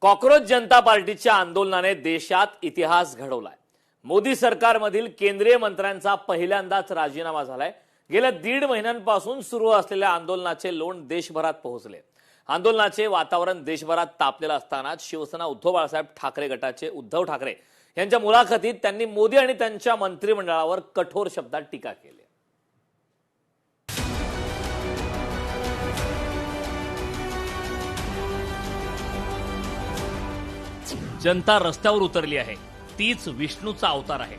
Cockroach जनता पार्टीच्या आंदोलनाने देशात इतिहास घडवलाय। मोदी सरकारमधील केंद्रीय मंत्र्यांचा पहिल्यांदाच राजीनामा झालाय। गेल्या 1.5 महिन्यांपासून सुरू असलेल्या आंदोलनाचे लोण देशभरात पोहोचले। आंदोलनाचे वातावरण देशभरात तापलेलं असतानाच शिवसेना उद्धव बाळासाहेब ठाकरे गटाचे उद्धव ठाकरे यांच्या मुलाखतीत त्यांनी मोदी आणि त्यांच्या मंत्रिमंडळावर कठोर शब्दात टीका केली। जनता रस्त्यावर उतरली आहे, तीच विष्णूचा अवतार आहे।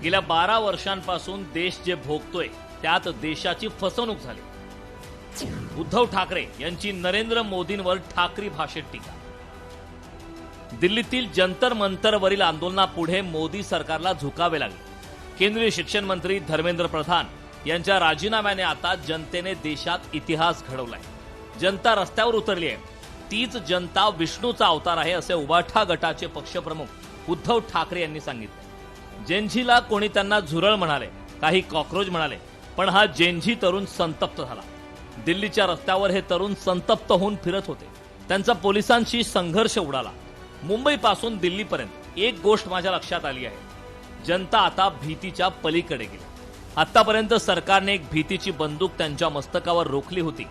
गेल्या 12 वर्षांपासून देश जे भोगतोय त्यात देशाची फसवणूक झाली। उद्धव ठाकरे यांची नरेंद्र मोदींवर ठाकरी भाषेत टीका। दिल्लीतील जंतर मंतरवरील आंदोलनापुढे मोदी सरकारला झुकावे लागले। केंद्रीय शिक्षण मंत्री धर्मेंद्र प्रधान यांच्या राजीनाम्याने आता जनतेने देशात इतिहास घडवलाय। जनता रस्त्यावर उतरली आहे, तीच जनता विष्णूचा अवतार आहे, असे उबाठा गटाचे पक्षप्रमुख उद्धव ठाकरे यांनी सांगितले। जेनझीला कोणी त्यांना झुरळ म्हणाले, काही कॉक्रोच म्हणाले, पण हा जेनझी तरुण संतप्त झाला। दिल्लीच्या रस्त्यावर हे तरुण संतप्त होऊन फिरत होते। त्यांचा पोलिसांशी संघर्ष उडाला। मुंबईपासून दिल्लीपर्यंत एक गोष्ट माझ्या लक्षात आली आहे, जनता आता भीतीच्या पलीकडे गेली। आतापर्यंत सरकारने एक भीतीची बंदूक त्यांच्या मस्तकावर रोखली होती।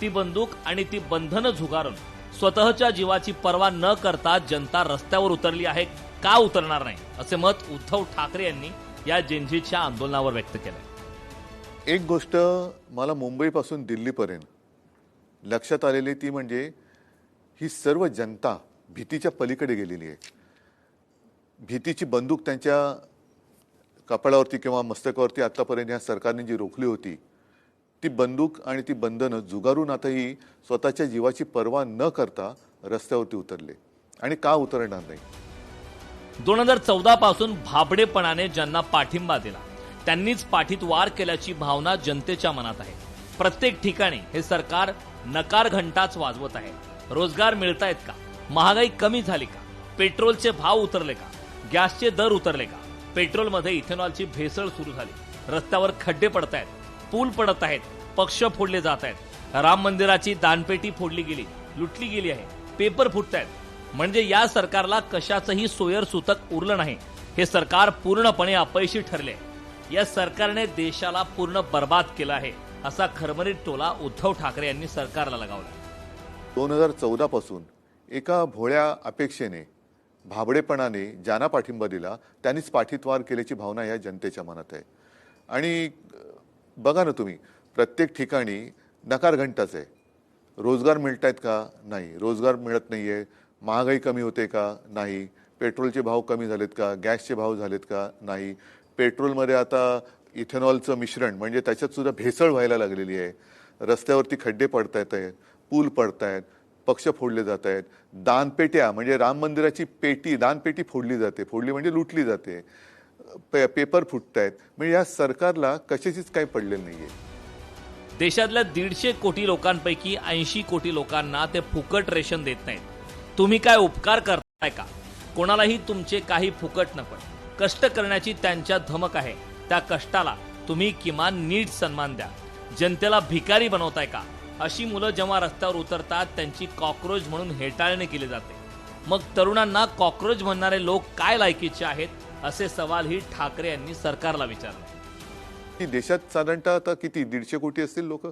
ती बंदूक आणि ती बंधनं झुगारून स्वतःच्या जीवाची पर्वा न करता जनता रस्त्यावर उतरली आहे। का उतरणार नाही, असे मत उद्धव ठाकरे यांनी या जेनझीच्या आंदोलनावर व्यक्त केले। एक गोष्ट मला मुंबईपासून दिल्लीपर्यंत लक्षात आलेली ती म्हणजे ही सर्व जनता भीतीच्या पलीकडे गेलेली आहे। भीतीची बंदूक त्यांच्या कपाळावरती किंवा मस्तकावरती आतापर्यंत या सरकारने जी रोखली होती, ती बंदूक आणि ती बंधनं जुगारून आताही स्वतःच्या जीवाची पर्वा न करता रस्त्यावरती उतरले। आणि का उतरणार नाही? 2014 पासून भाबडेपणाने ज्यांना पाठिंबा दिला त्यांनीच पाठीत वार केल्याची भावना जनतेच्या मनात आहे। प्रत्येक ठिकाणी हे सरकार नकार घंटाच वाजवत आहे। रोजगार मिळतायत का? महागाई कमी झाली का? पेट्रोलचे भाव उतरले का? गॅसचे दर उतरले का? पेट्रोलमध्ये इथेनॉलची भेसळ सुरू झाली। रस्त्यावर खड्डे पडतायत, पूल पडत आहेत, पक्ष फोडले जात आहेत, राम मंदिराची दानपेटी फोडली गेली, लुटली गेली आहे, पेपर फुटतायत। म्हणजे या सरकारला कशाचंही सोयर सुतक उरलं नाही। हे सरकार पूर्णपणे अपयशी ठरले। या सरकारने देशाला पूर्ण बर्बाद केलं आहे, असा खरमरीत टोला उद्धव ठाकरे यांनी सरकारला लगावला। 2014 पासून एका भोळ्या अपेक्षेने भाबडेपणाने ज्यांना पाठिंबा दिला त्यांनीच पाठीत वार केल्याची भावना या जनतेच्या मनात आहे। आणि बघा ना तुम्ही, प्रत्येक ठिकाणी नकार घंटाच आहे। रोजगार मिळतायत का? नाही। रोजगार मिळत नाहीये। महागाई कमी होते का? नाही। पेट्रोलचे भाव कमी झालेत का? गॅसचे भाव झालेत का? नाही। पेट्रोलमध्ये आता इथेनॉलचं मिश्रण म्हणजे त्याच्यात सुद्धा भेसळ व्हायला लागलेली आहे। रस्त्यावरती खड्डे पडतायत, पूल पडतायत, पक्ष फोडले जात आहेत, दानपेट्या म्हणजे राम मंदिराची पेटी दानपेटी फोडली जाते, फोडली म्हणजे लुटली जाते, पेपर फुटतायत। म्हणजे या सरकारला कशाचीच काही पडलेलं नाहीये। देशातल्या 150 कोटी लोकांपैकी 80 कोटी लोकांना ते फुकट रेशन देत नाहीत। तुम्ही काय उपकार करताय का? कोणालाही तुमचे काही फुकट नको। कष्ट करण्याची त्यांच्या धमक आहे, त्या कष्टाला तुम्ही किमान नीट सन्मान द्या। जनतेला भिकारी बनवताय का? अशी मुलं जेव्हा रस्त्यावर उतरतात त्यांची कॉक्रोच म्हणून हेटाळणी केली जाते। मग तरुणांना कॉक्रोच म्हणणारे लोक काय लायकीचे आहेत, असे सवालही ठाकरे यांनी सरकारला विचारले। देशात साधारणतः आता किती 150 कोटी असतील लोक,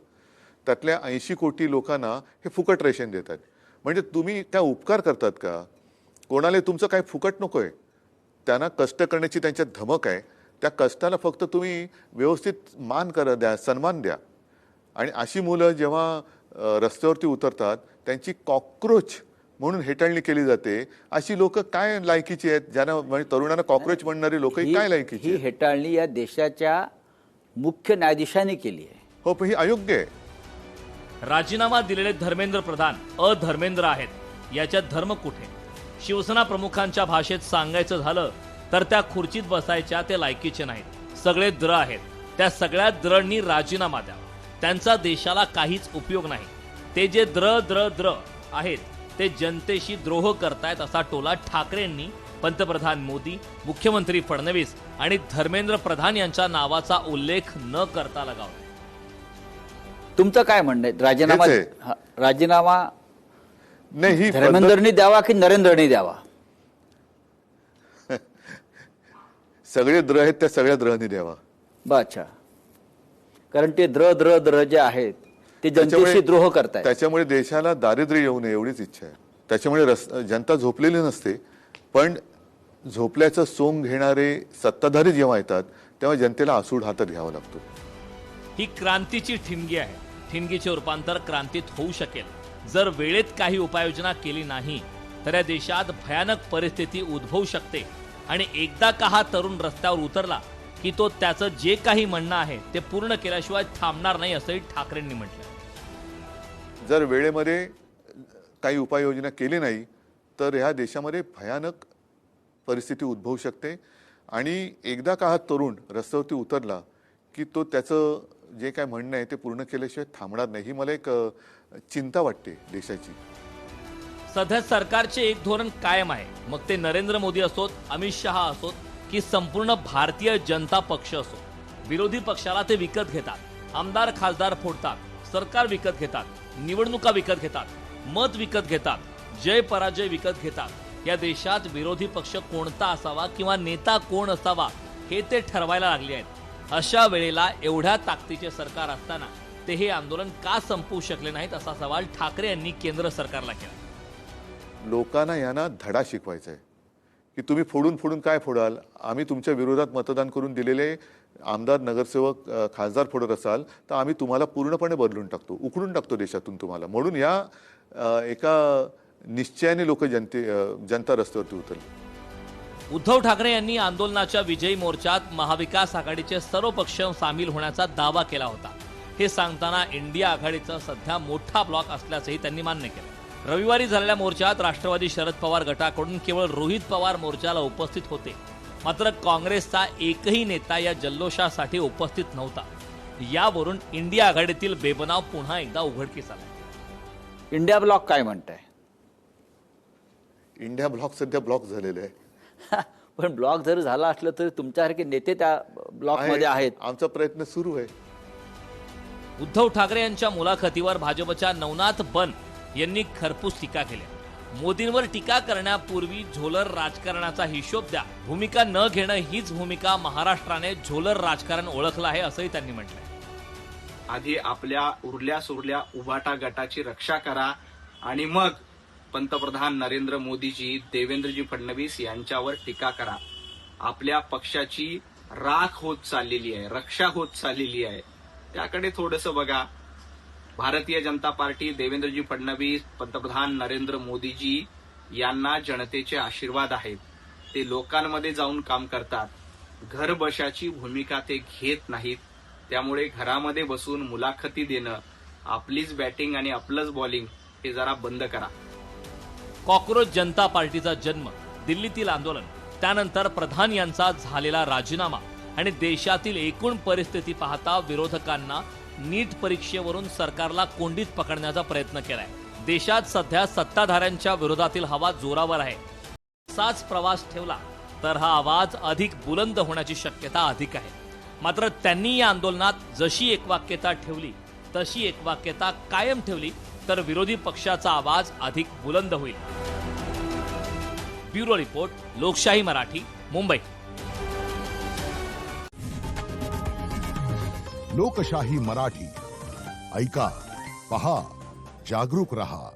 त्यातल्या 80 कोटी लोकांना हे फुकट रेशन देतात। म्हणजे तुम्ही काय उपकार करतात का? कोणाला तुमचं काय फुकट नकोय, त्यांना कष्ट करण्याची त्यांच्यात धमक आहे। त्या कष्टाला फक्त तुम्ही व्यवस्थित मान करा, द्या, सन्मान द्या। आणि अशी मुलं जेव्हा रस्त्यावरती उतरतात त्यांची कॉक्रोच म्हणून हेटाळणी केली जाते। अशी लोक काय लायकीची आहेत? ज्यांना म्हणजे तरुणांना कॉक्रोच म्हणणारी लोक काय लायकीची? ही हेटाळणी या देशाच्या मुख्य न्यायाधीशांनी केली आहे। हो, पण ही अयोग्य आहे। राजीनामा दिलेले धर्मेंद्र प्रधान अधर्मेंद्र आहेत, याच्यात धर्म कुठे? शिवसेना प्रमुखांच्या भाषेत सांगायचं झालं तर त्या खुर्चीत बसायच्या ते लायकीचे नाहीत। सगळे द्र आहेत, त्या सगळ्या द्रंनी राजीनामा द्या। त्यांचा देशाला काहीच उपयोग नाही। ते जे द्र आहेत ते जनतेशी द्रोह करतायत, असा टोला ठाकरेंनी पंतप्रधान मोदी, मुख्यमंत्री फडणवीस आणि धर्मेंद्र प्रधान यांच्या नावाचा उल्लेख न करता लगावला। तुमचं काय म्हणणं आहे? राजीनामा नाही, ही पद्धत धर्मेंद्रनी द्यावा की नरेंद्रनी द्यावा? सगळे द्र आहेत त्या सगळ्या द्रहनी द्यावा. अच्छा, कारण ते द्र जे आहेत ते जनतेशी द्रोह करतायत. त्याच्यामुळे देशाला दारिद्र्य येऊ नये एवढीच इच्छा आहे. त्याच्यामुळे जनता झोपलेली नसते, पण झोपल्याचं सोंग घेणारे सत्ताधारी जेव्हा येतात तेव्हा जनतेला आसूड हातात घ्यावा लागतो. ही क्रांतीची ठिणगी आहे. ठिणगीचे रूपांतर क्रांतीत होऊ शकेल जर वेळेत काही उपाययोजना केली नाही तर या देशात भयानक परिस्थिती उद्भवू शकते. आणि एकदा का हा तरुण रस्त्यावर उतरला की तो त्याचं जे काही म्हणणं आहे ते पूर्ण केल्याशिवाय थांबणार नाही असंही ठाकरेंनी म्हटलं. जर वेळेमध्ये काही उपाययोजना केली नाही तर ह्या देशामध्ये भयानक परिस्थिती उद्भवू शकते. आणि एकदा का हा तरुण रस्त्यावरती उतरला की तो त्याचं जे काय म्हणणं आहे ते पूर्ण केल्याशिवाय थांबणार नाही. ही मला एक चिंता वाटते देशाची. सध्या सरकारचे एक धोरण कायम आहे, मग ते नरेंद्र मोदी असोत, अमित शहा असोत की संपूर्ण भारतीय जनता पक्ष असो. विरोधी पक्षाला ते विकत घेतात, आमदार खासदार फोडतात, सरकार विकत घेतात, निवडणुका विकत घेतात, मत विकत घेतात, जय पराजय विकत घेतात. या देशात विरोधी पक्ष कोणता असावा किंवा नेता कोण असावा हे ते ठरवायला लागले आहेत. अशा वेळेला एवढ्या ताकदीचे सरकार असताना ते हे आंदोलन का संपवू शकले नाहीत असा सवाल ठाकरे यांनी केंद्र सरकारला केला. लोकांना यांना धडा शिकवायचा आहे की तुम्ही फोडून फोडून काय फोडाल. आम्ही तुमच्या विरोधात मतदान करून दिलेले आमदार, नगरसेवक, खासदार फोडत असाल तर आम्ही तुम्हाला पूर्णपणे बदलून टाकतो, उखडून टाकतो देशातून तुम्हाला. म्हणून या एका निश्चयाने लोक जनता रस्त्यावरती उतरली. उद्धव ठाकरे यांनी आंदोलनाच्या विजयी मोर्चात महाविकास आघाडीचे सर्व पक्ष सामील होण्याचा दावा केला होता. हे सांगताना इंडिया आघाडीचा सध्या मोठा ब्लॉक असल्याचंही त्यांनी मान्य केलं. रविवारी झालेल्या मोर्चात राष्ट्रवादी शरद पवार गटाकडून केवळ रोहित पवार मोर्चाला उपस्थित होते, मात्र काँग्रेसचा एकही नेता या जल्लोषासाठी उपस्थित नव्हता. यावरून इंडिया आघाडीतील बेबनाव पुन्हा एकदा उघडकीस आला. इंडिया ब्लॉक काय म्हणताय? इंडिया ब्लॉक सध्या ब्लॉक झालेले आहे. पण ब्लॉक जर झाला असलं तर तुमच्यासारखे नेते त्या ब्लॉक मध्ये आहेत. आमचा प्रयत्न सुरू आहे. उद्धव ठाकरे यांच्या मुलाखतीवर भाजपच्या नवनाथ बन यांनी खरपूस टीका केली. मोदींवर टीका करण्यापूर्वी झोलर राजकारणाचा हिशोब द्या. भूमिका न घेणं हीच भूमिका महाराष्ट्राने झोलर राजकारण ओळखलं आहे असंही त्यांनी म्हटलंय. आधी आपल्या उरल्या सुरल्या उभाटा गटाची रक्षा करा आणि मग पंतप्रधान नरेंद्र मोदीजी, देवेंद्रजी फडणवीस यांच्यावर टीका करा. आपल्या पक्षाची राख होत चाललेली आहे, रक्षा होत चाललेली आहे, त्याकडे थोडंसं बघा. भारतीय जनता पार्टी, देवेंद्रजी फडणवीस, पंतप्रधान नरेंद्र मोदीजी यांना जनतेचे आशीर्वाद आहेत. ते लोकांमध्ये जाऊन काम करतात. घर बशाची भूमिका ते घेत नाहीत. त्यामुळे घरामध्ये बसून मुलाखती देणं, आपलीच बॅटिंग आणि आपलंच बॉलिंग हे जरा बंद करा. कॉक्रोच जनता पार्टीचा जन्म, दिल्लीतील आंदोलन, त्यानंतर प्रधान यांचा झालेला राजीनामा आणि देशातील एकूण परिस्थिती पाहता विरोधकांना नीट परीक्षेवरून सरकारला कोंडीत पकडण्याचा प्रयत्न केलाय. देशात सध्या सत्ताधाऱ्यांच्या विरोधातील हवा जोरावर आहे. असाच प्रवास ठेवला तर हा आवाज अधिक बुलंद होण्याची शक्यता अधिक आहे. मात्र त्यांनी या आंदोलनात जशी एकवाक्यता ठेवली तशी एकवाक्यता कायम ठेवली तर विरोधी पक्षाचा आवाज अधिक बुलंद होईल. ब्युरो रिपोर्ट, लोकशाही मराठी, मुंबई. लोकशाही मराठी ऐका, पहा, जागरूक रहा.